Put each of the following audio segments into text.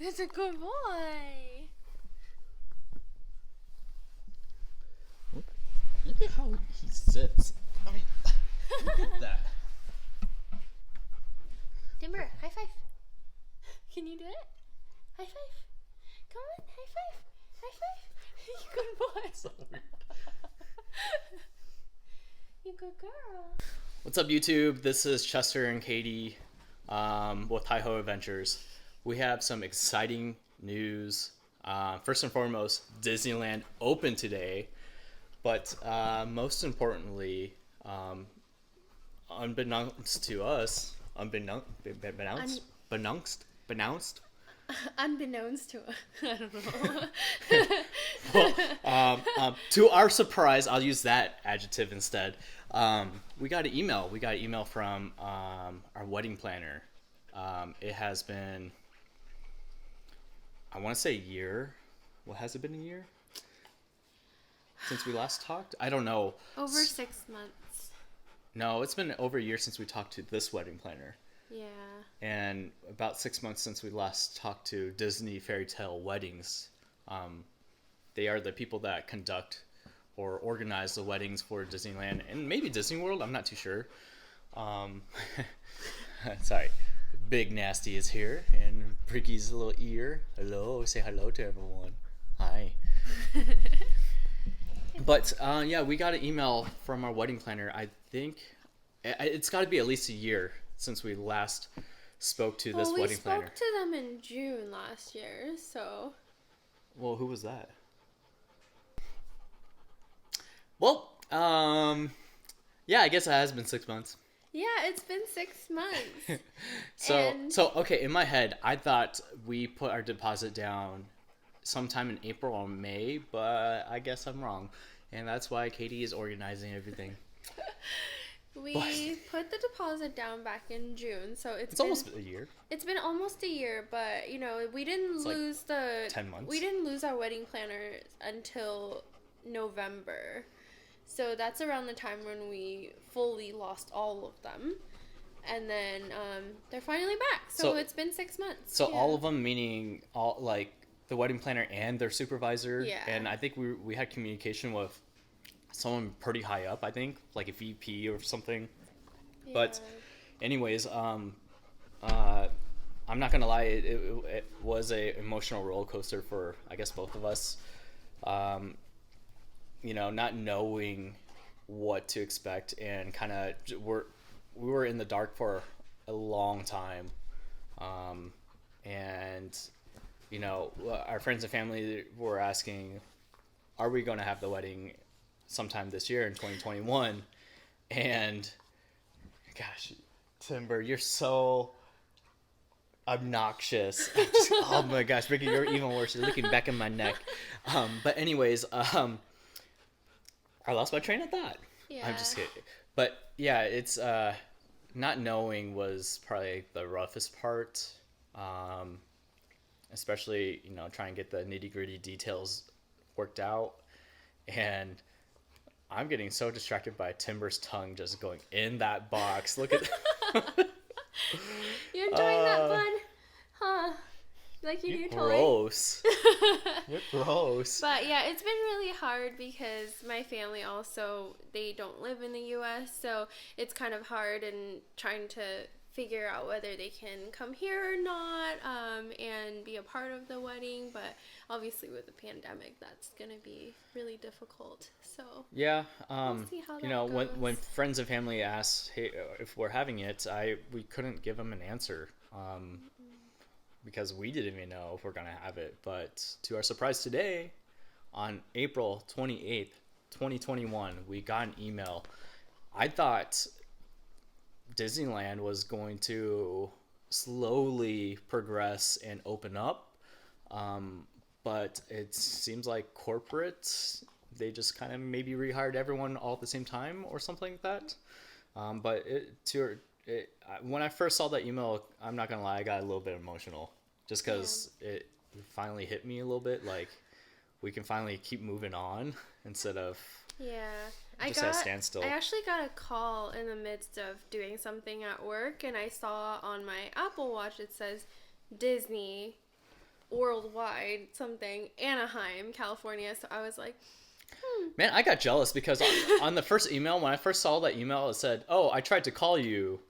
That's a good boy. Look at how he sits. I mean, look at that. Timber, high five. Can you do it? High five. Come on, high five. High five. You good boy. So weird. You good girl. What's up, YouTube? This is Chester and Katie with Hi-Ho Adventures. We have some exciting news. First and foremost, Disneyland opened today, but most importantly, unbeknownst to us, unbeknownst Unbeknownst to us. I don't know. well, to our surprise, I'll use that adjective instead. We got an email. We got an email from our wedding planner. It has been, I want to say a year. What, has it been a year since we last talked? I don't know. Over 6 months. No, it's been over a year since we talked to this wedding planner. Yeah. And about 6 months since we last talked to Disney Fairytale weddings. They are the people that conduct or organize the weddings for Disneyland and maybe Disney World. I'm not too sure. Sorry. Big Nasty is here and Bricky's little ear. Hello. Say hello to everyone. Hi. But yeah, we got an email from our wedding planner. I think it's got to be at least a year since we last spoke to this wedding planner. We spoke to them in June last year, so. Well, who was that? Well, yeah, I guess it has been 6 months. Yeah, it's been 6 months. So okay, in my head, I thought we put our deposit down sometime in April or May, but I guess I'm wrong. And that's why Katie is organizing everything. We put the deposit down back in June, so it's almost a year. It's been almost a year, but you know, we didn't lose 10 months. We didn't lose our wedding planner until November. So that's around the time when we fully lost all of them. And then they're finally back. So it's been 6 months. So all of them, meaning all, like, the wedding planner and their supervisor. Yeah. And I think we had communication with someone pretty high up, I think, like a VP or something. Yeah. But anyways, I'm not gonna lie, it was a emotional roller coaster for, I guess, both of us. You know, not knowing what to expect, and kind of we were in the dark for a long time. And you know, our friends and family were asking, are we going to have the wedding sometime this year in 2021? And gosh, Timber, you're so obnoxious. Oh my gosh, Ricky, you're even worse. You're looking back in my neck. But anyways, I lost my train of thought. Yeah. I'm just kidding. But yeah, it's not knowing was probably the roughest part. Especially, you know, trying to get the nitty-gritty details worked out. And I'm getting so distracted by Timber's tongue just going in that box. Look at You enjoying that, bud? Huh? Like you do, totally. Gross. You're gross. But yeah, it's been really hard because my family also, they don't live in the U.S., so it's kind of hard and trying to figure out whether they can come here or not, and be a part of the wedding. But obviously with the pandemic, that's gonna be really difficult. So yeah, we'll see how that you know, goes. when friends and family asked, hey, if we're having it, we couldn't give them an answer. Because we didn't even know if we're going to have it. But to our surprise today, on April 28th, 2021, we got an email. I thought Disneyland was going to slowly progress and open up. But it seems like corporate, they just kind of maybe rehired everyone all at the same time or something like that. But when I first saw that email, I'm not gonna lie, I got a little bit emotional, just because it finally hit me a little bit. Like, we can finally keep moving on instead of just at a standstill. I actually got a call in the midst of doing something at work, and I saw on my Apple Watch it says Disney worldwide something, Anaheim, California. So I was like, Man, I got jealous because on the first email, when I first saw that email, it said, "Oh, I tried to call you,"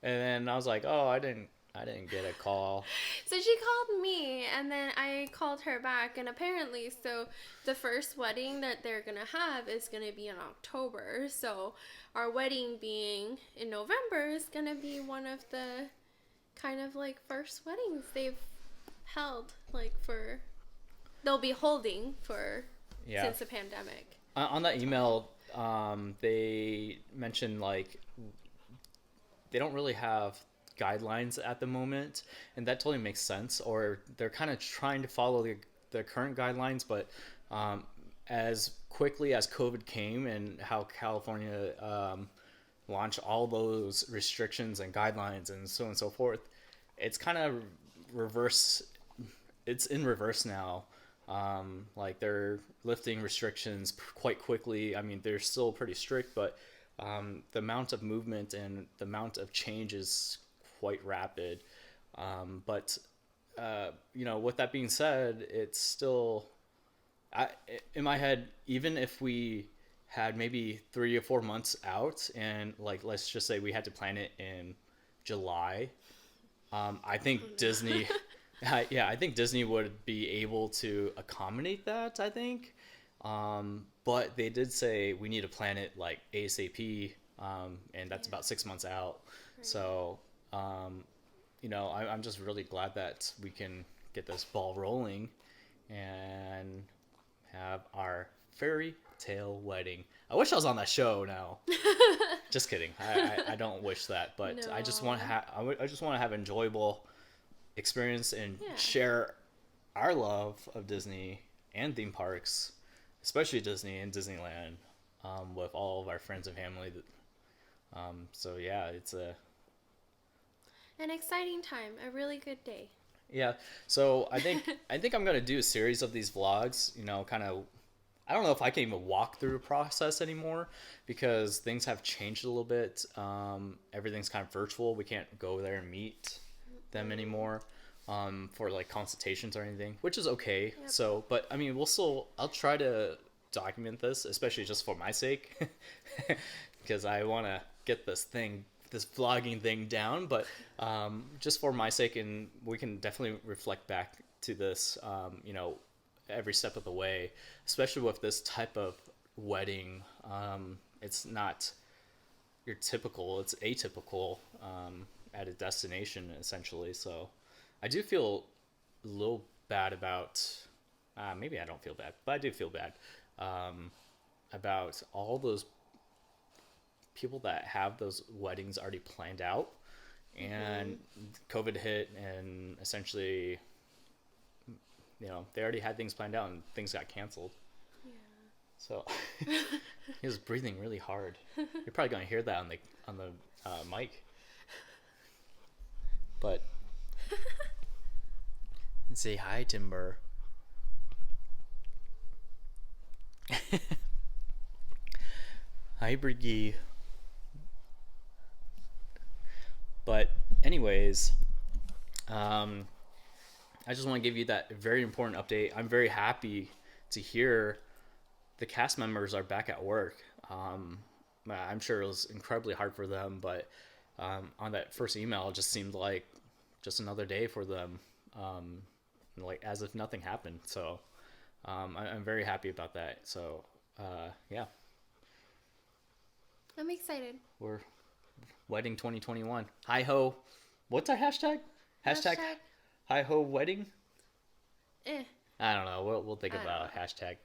and then I was like, "Oh, I didn't get a call." so she called me, and then I called her back, and apparently, so the first wedding that they're gonna have is gonna be in October. So our wedding being in November is gonna be one of the kind of like first weddings they've held, like for they'll be holding for Yeah. since the pandemic. On that email, they mentioned like they don't really have guidelines at the moment, and that totally makes sense. Or they're kind of trying to follow the current guidelines, but as quickly as COVID came and how California launched all those restrictions and guidelines and so on and so forth, it's kind of reverse. It's in reverse now. Like they're lifting restrictions quite quickly. I mean, they're still pretty strict, but the amount of movement and the amount of change is quite rapid. But with that being said, it's still, in my head, even if we had maybe 3 or 4 months out, and like let's just say we had to plan it in July, I think Disney. Yeah, I think Disney would be able to accommodate that, I think. But they did say we need to plan it like ASAP, and that's about 6 months out. Right. So, I'm just really glad that we can get this ball rolling and have our fairy tale wedding. I wish I was on that show now. Just kidding. I don't wish that, but No. I just want to I just want to have enjoyable experience and share our love of Disney and theme parks, especially Disney and Disneyland, with all of our friends and family. So yeah, it's an exciting time, a really good day. yeah. So I think I'm gonna do a series of these vlogs. Kind of. I don't know if I can even walk through a process anymore because things have changed a little bit. Everything's kind of virtual. We can't go there and meet them anymore for like consultations or anything, which is okay. Yep. So, but I mean, I'll try to document this, especially just for my sake, because I want to get this vlogging thing down, but just for my sake, and we can definitely reflect back to this, every step of the way, especially with this type of wedding. It's not your typical, it's atypical at a destination essentially. So I do feel a little bad about, maybe I don't feel bad, but I do feel bad about all those people that have those weddings already planned out, and COVID hit, and essentially they already had things planned out and things got canceled. Yeah. So he was breathing really hard. You're probably gonna hear that on the mic. But say hi, Timber. Hi, Briggy. But anyways, I just want to give you that very important update. I'm very happy to hear the cast members are back at work. I'm sure it was incredibly hard for them, but on that first email, it just seemed like just another day for them, like as if nothing happened. So I'm very happy about that. So yeah. I'm excited. We're wedding 2021. Hi ho. What's our hashtag? Hashtag hi ho wedding? I don't know. We'll think about a hashtag.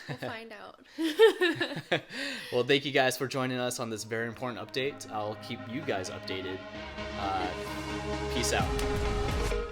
We'll find out. Well, thank you guys for joining us on this very important update. I'll keep you guys updated. Peace out.